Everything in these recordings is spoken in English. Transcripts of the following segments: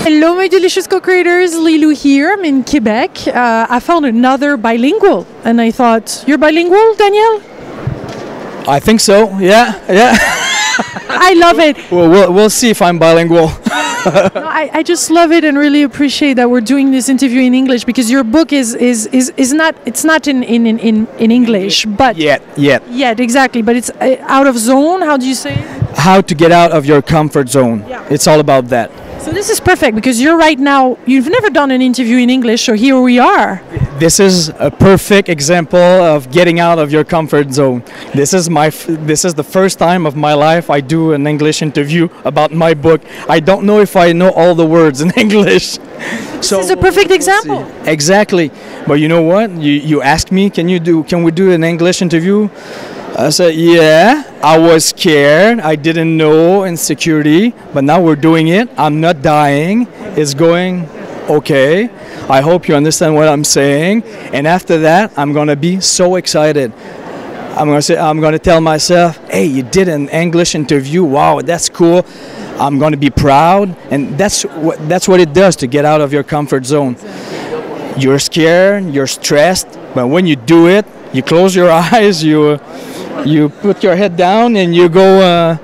Hello, my delicious co-creators. Lilou here. I'm in Quebec. I found another bilingual, and I thought, you're bilingual, Daniel? I think so. Yeah. I love it. We'll see if I'm bilingual. No, I just love it and really appreciate that we're doing this interview in English, because your book is not in English, but yet exactly, but it's out of zone. How do you say it? How to get out of your comfort zone. Yeah. It's all about that. So this is perfect, because you've never done an interview in English, so here we are. This is a perfect example of getting out of your comfort zone. This is the first time of my life I do an English interview about my book. I don't know if I know all the words in English. This is a perfect example. Exactly. But you know what? You asked me, can we do an English interview? I said, yeah, I was scared. I didn't know, insecurity, but now we're doing it. I'm not dying. It's going okay. I hope you understand what I'm saying. And after that, I'm going to be so excited. I'm going to tell myself, hey, you did an English interview. Wow, that's cool. I'm going to be proud. And that's what it does to get out of your comfort zone. You're scared, you're stressed, but when you do it, you close your eyes, you put your head down and you go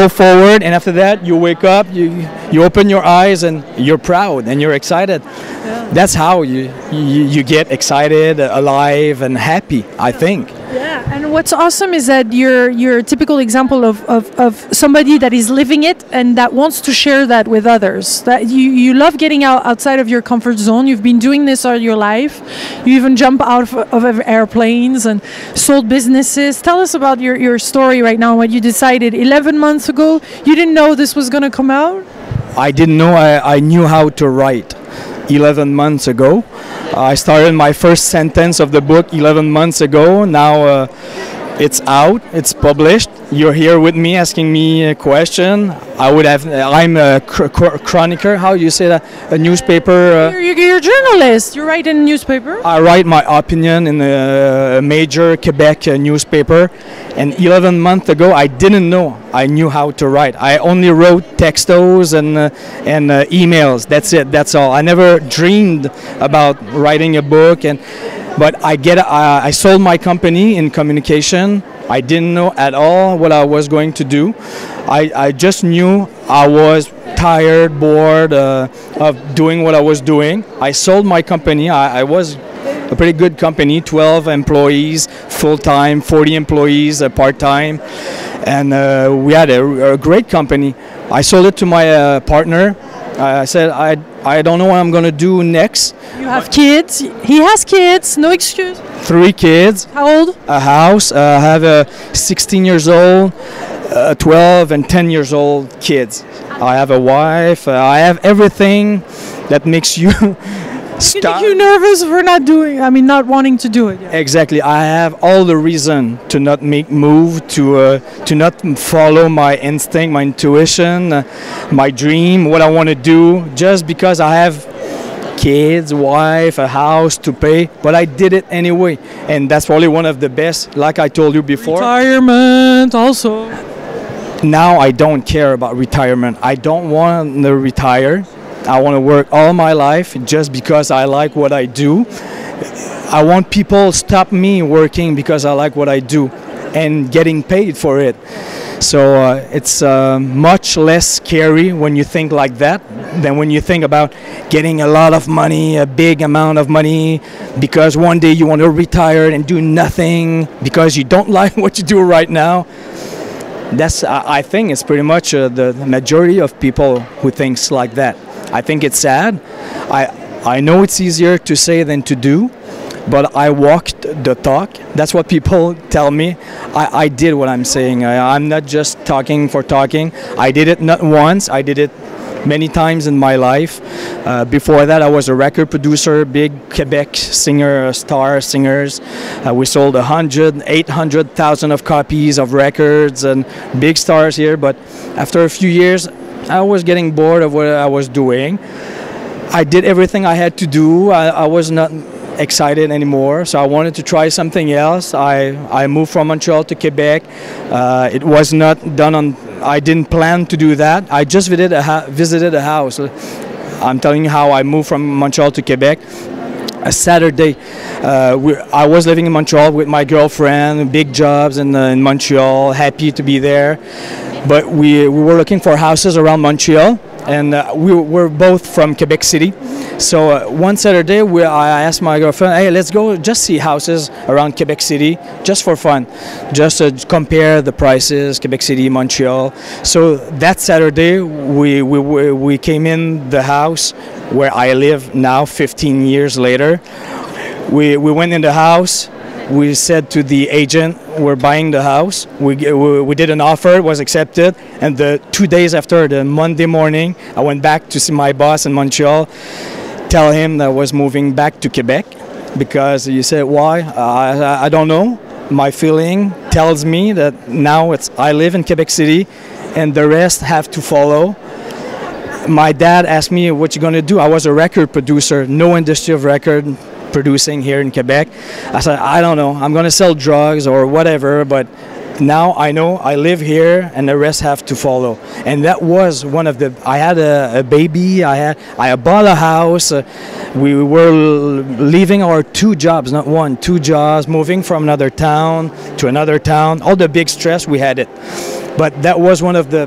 forward, and after that you wake up, you open your eyes and you're proud and you're excited. Yeah. That's how you get excited, alive and happy, I think. Yeah, and what's awesome is that you're a typical example of somebody that is living it and that wants to share that with others. That you love getting outside of your comfort zone. You've been doing this all your life. You even jump out of airplanes and sold businesses. Tell us about your story right now, what you decided 11 months ago. You didn't know this was going to come out? I didn't know I knew how to write 11 months ago. I started my first sentence of the book 11 months ago. Now it's out, it's published. You're here with me asking me a question. I'm a chroniqueur, how you say that? A newspaper. You're a journalist, you write in a newspaper? I write my opinion in a major Quebec newspaper. And 11 months ago, I didn't know I knew how to write. I only wrote textos and emails. That's it. That's all. I never dreamed about writing a book. But I sold my company in communication. I didn't know at all what I was going to do. I just knew I was tired, bored of doing what I was doing. I sold my company. I was a pretty good company, 12 employees full-time, 40 employees part-time, and we had a great company. I sold it to my partner. I said, I don't know what I'm going to do next. You have kids? He has kids, no excuse. 3 kids. How old? A house. I have a 16 years old, 12 and 10 years old kids. I have a wife. I have everything that makes you stop. You nervous for not wanting to do it? Yeah. Exactly. I have all the reason to not make move, to not follow my instinct, my intuition, my dream, what I want to do, just because I have kids, wife, a house to pay. But I did it anyway, and that's probably one of the best. Like I told you before. Retirement also. Now I don't care about retirement. I don't want to retire. I want to work all my life just because I like what I do. I want people to stop me working because I like what I do and getting paid for it. So it's much less scary when you think like that than when you think about getting a lot of money, a big amount of money, because one day you want to retire and do nothing because you don't like what you do right now. I think it's pretty much the majority of people who thinks like that. I think it's sad. I know it's easier to say than to do, but I walked the talk. That's what people tell me. I did what I'm saying. I'm not just talking for talking. I did it not once. I did it many times in my life. Before that, I was a record producer, big Quebec singers. We sold 800,000 of copies of records and big stars here. But after a few years, I was getting bored of what I was doing. I did everything I had to do. I was not excited anymore, so I wanted to try something else. I moved from Montreal to Quebec. It was not done on. I didn't plan to do that. I just visited a house. I'm telling you how I moved from Montreal to Quebec. A Saturday, I was living in Montreal with my girlfriend, big jobs in Montreal, happy to be there. But we were looking for houses around Montreal, and we were both from Quebec City. So one Saturday, I asked my girlfriend, hey, let's go just see houses around Quebec City, just for fun, just to compare the prices, Quebec City, Montreal. So that Saturday, we came in the house where I live now, 15 years later. We went in the house. We said to the agent, we're buying the house. We did an offer, it was accepted. And 2 days after, the Monday morning, I went back to see my boss in Montreal, tell him that I was moving back to Quebec. Because he said, why? I don't know. My feeling tells me that now I live in Quebec City and the rest have to follow. My dad asked me, what you going to do? I was a record producer, no industry of record producing here in Quebec. I said, I don't know, I'm going to sell drugs or whatever, but now I know I live here and the rest have to follow. And that was one of the, I had a baby, I bought a house, we were leaving our 2 jobs, not 1, 2 jobs, moving from another town to another town, all the big stress, we had it. But that was one of the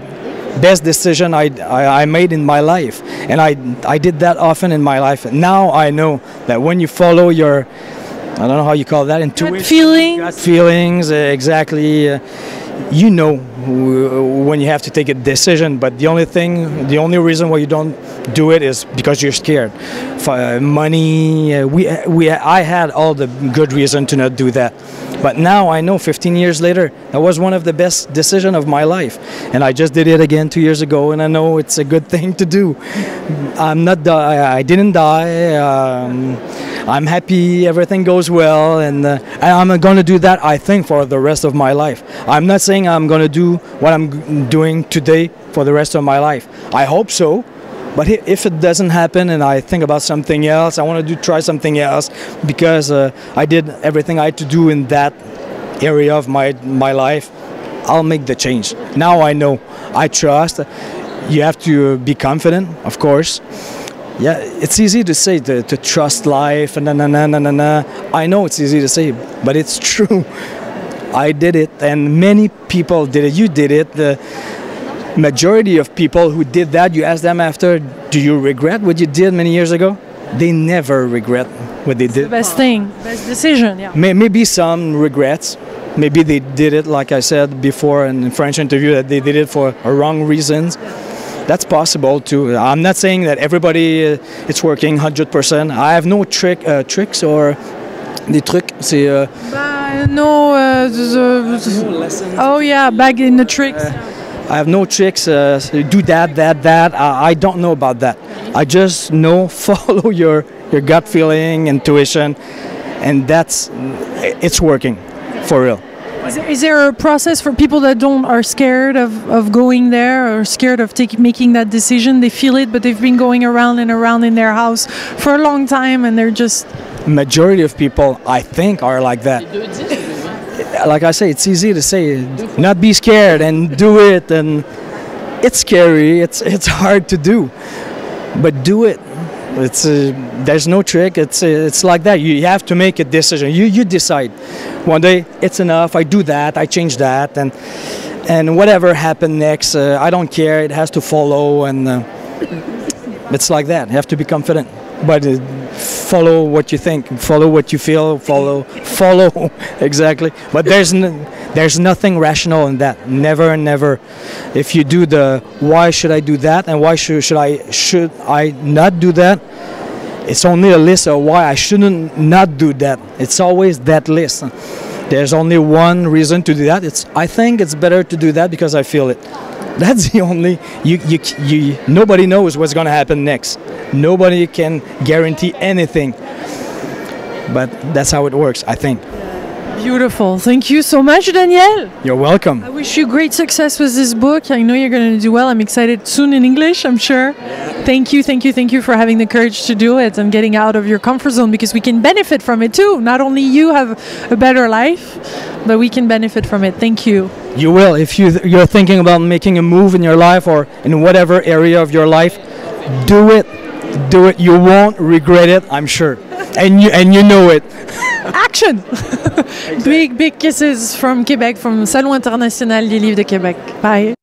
best decision I made in my life, and I did that often in my life. Now I know that when you follow your, I don't know how you call that, intuition, gut feelings, exactly. You know when you have to take a decision, but the only reason why you don't do it is because you're scared. Money, I had all the good reason to not do that. But now I know 15 years later, that was one of the best decisions of my life. And I just did it again 2 years ago, and I know it's a good thing to do. I didn't die. I'm happy, everything goes well, and I'm going to do that, I think, for the rest of my life. I'm not saying I'm going to do what I'm doing today for the rest of my life. I hope so. But if it doesn't happen and I think about something else, I want to try something else, because I did everything I had to do in that area of my life, I'll make the change. Now I know. I trust. You have to be confident, of course. Yeah, it's easy to say to trust life and I know it's easy to say, but it's true. I did it, and many people did it. You did it. The majority of people who did that, you ask them after, do you regret what you did many years ago? They never regret what they did. The best thing, best decision, yeah. Maybe some regrets. Maybe they did it, like I said before in the French interview, that they did it for wrong reasons. That's possible too. I'm not saying that everybody it's working 100%. I have no tricks or des trucs. C'est no lessons. Oh yeah, back in the tricks. I have no tricks. Do that. I don't know about that. I just know follow your gut feeling, intuition, and it's working for real. Is there a process for people that are scared of going there, or scared of making that decision? They feel it, but they've been going around and around in their house for a long time, and they're just... Majority of people, I think, are like that. Like I say, it's easy to say, not be scared and do it, and it's scary. It's hard to do, but do it. There's no trick. It's like that. You have to make a decision. You decide. One day it's enough. I do that. I change that, and whatever happened next, I don't care. It has to follow, and it's like that. You have to be confident, but follow what you think. Follow what you feel. Follow exactly. But there's nothing rational in that. Never. If you do the why should I do that and why should I not do that, it's only a list of why I shouldn't not do that. It's always that list. There's only one reason to do that. I think it's better to do that because I feel it. That's the only. Nobody knows what's going to happen next. Nobody can guarantee anything. But that's how it works, I think. Beautiful. Thank you so much, Daniel. You're welcome. I wish you great success with this book. I know you're going to do well. I'm excited soon in English, I'm sure. Yeah. Thank you for having the courage to do it and getting out of your comfort zone, because we can benefit from it too. Not only you have a better life, but we can benefit from it. Thank you. You will. If you're thinking about making a move in your life or in whatever area of your life, do it. Do it. You won't regret it, I'm sure. And you know it. Action! Big kisses from Quebec, from Salon International des Livres de Québec. Bye.